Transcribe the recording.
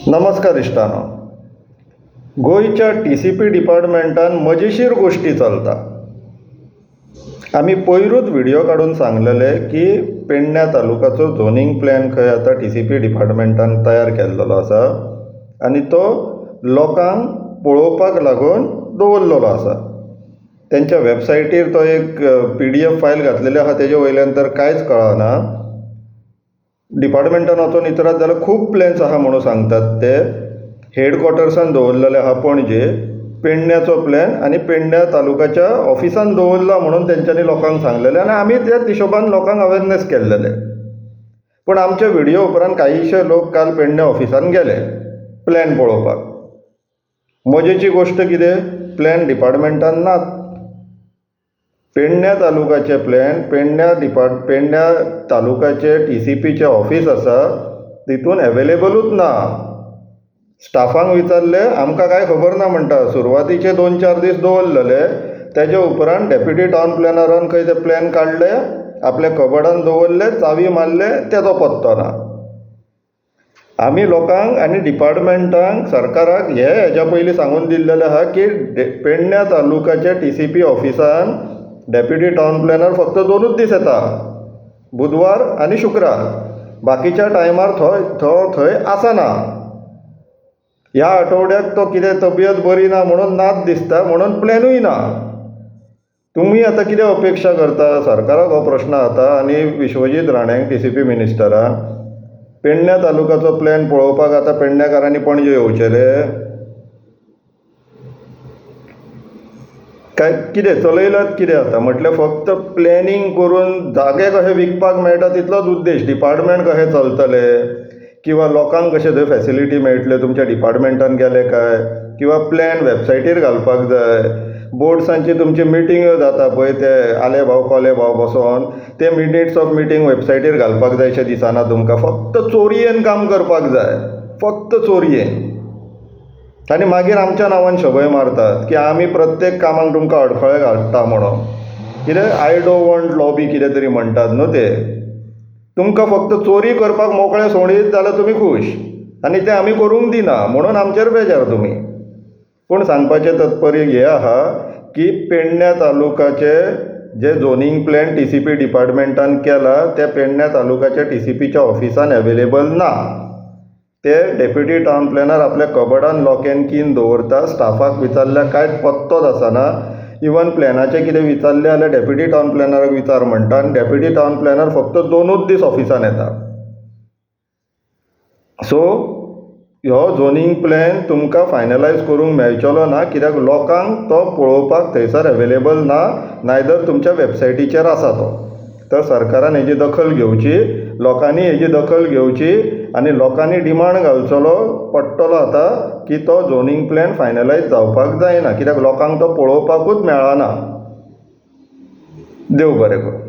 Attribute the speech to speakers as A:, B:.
A: नमस्कार इश्टानो. गोयच्या TCP डिपार्टमेंटान मजेशीर गोष्टी चलता. आमी पयरूच व्हिडिओ काडून सांगलेले की पेडण्या तालुकाचो झोनींग प्लॅन खंय आतां TCP डिपार्टमेंटान तयार केल्लो आसा आनी तो लोकांक पळोवपाक लागून दवरलेलो आसा. तेंच्या वेबसायटीर तो एक PDF फायल घातलेली आसा, तेजे वयल्यान तर कांयच कळना. डिपार्टमेंटान वचून इतरात जाल्यार खूब प्लॅन्स आहा म्हणून सांगतात. ते हेडक्वॉर्टर्सान दवरलेले आहा पणजे पेडण्याचो प्लॅन आनी पेडण्या तालुकाच्या ऑफिसान दवरला म्हणून तेंच्यांनी लोकांक सांगलेले आनी आमी त्याच हिशोबान लोकांक अवेरनेस केल्लेले. पूण आमच्या व्हिडिओ उपरांत कांयशे लोक काल पेडण्या ऑफिसान गेले प्लॅन पळोवपाक. मजेची गोश्ट कितें, प्लॅन डिपार्टमेंटान नात. पेडण्या तालुकाचे प्लॅन पेडण्या तालुकाचे TCPचे ऑफिस आसा तितून अवेलेबलूच ना. स्टाफांक विचारले, आमकां कांय खबर ना म्हणटा. सुरवातीचे 2-4 दीस दवरलेले, तेजे उपरांत डेप्युटी टावन प्लॅनरान खंय ते प्लॅन काडले, आपल्या कबडान दवरले, चावी मारले, तेजो पत्तो ना. आमी लोकांक आनी डिपार्टमेंटांक सरकाराक हेच्या पयलीं सांगून दिल्लेलें आहा की पेडण्या तालुकाच्या TCP ऑफिसान डेप्युटी टावन प्लॅनर फक्त 2च दीस येता, बुधवार आनी शुक्रार. बाकीच्या टायमार थंय आसना. ह्या आठवड्याक तो कितें तब्येत बरी ना म्हणून नाच दिसता, म्हणून प्लॅनूय ना. तुमी आतां कितें अपेक्षा करता? सरकाराक हो प्रश्न जाता आनी विश्वजीत राण्याक TCP मिनिस्टराक पेडण्या तालुकाचो प्लॅन पळोवपाक आतां पेडण्याकारांनी पणजे येवचेले काय? कितें चलयलात कितें आतां? म्हटल्यार फक्त प्लॅनिंग करून जागे कशे विकपाक मेळटा तितलोच उद्देश. डिपार्टमेंट कशें चलतले किंवा लोकांक कशे थंय फॅसिलिटी मेळटल्यो तुमच्या डिपार्टमेंटान गेले काय, किंवा प्लॅन वेबसायटीर घालपाक जाय. बोर्ड्सांची तुमची मिटींग जाता पळय, ते आले भाव कोले भाव बसोन ते मिनिट्स ऑफ मिटींग वेबसायटीर घालपाक जाय अशें दिसना तुमकां. फक्त चोरयेन काम करपाक जाय, फक्त चोरयेन. आनी मागीर आमच्या नांवान शबय मारतात की आमी प्रत्येक कामाक तुमकां अडखळे घालता म्हणून. कितें आय डोंट वॉन्ट लॉबी कितें तरी म्हणटात न्हू ते. तुमकां फक्त चोरी करपाक मोकळे सोडीत जाल्यार तुमी खूश, आनी तें आमी करूंक दिना म्हणून आमचेर बेजार तुमी. पूण सांगपाचें तात्पर्य हें आहा की पेडण्या तालुकाचे जे झोनींग प्लॅन TCP डिपार्टमेंटान केला ते पेडण्या तालुकाच्या TCPच्या ऑफिसान अवेलेबल ना. ते डेप्युटी टावन प्लॅनर आपल्या कबडान लॉक एंड कीन दवरता. स्टाफाक विचारल्यार कांयच पत्तोच आसना. इवन प्लॅनाचें कितें विचारलें जाल्यार डेप्युटी टावन प्लॅनराक विचार म्हणटा आनी डेप्युटी टावन प्लॅनर फक्त 2च दीस ऑफिसान येता. सो हो झोनींग प्लॅन तुमकां फायनलायज करूंक मेळचलो ना, कित्याक लोकांक तो पळोवपाक थंयसर अवेलेबल ना, नायदर तुमच्या वेबसायटीचेर आसा तो. तर सरकारान हेजी दखल घेवची, लोकांनी हेजी दखल घेवची आनी लोकांनी डिमांड घालचलो पडटलो आतां की तो झोनींग प्लॅन फायनलायज जावपाक जायना, कित्याक लोकांक तो पळोवपाकूच मेळना. देव बरें करूं.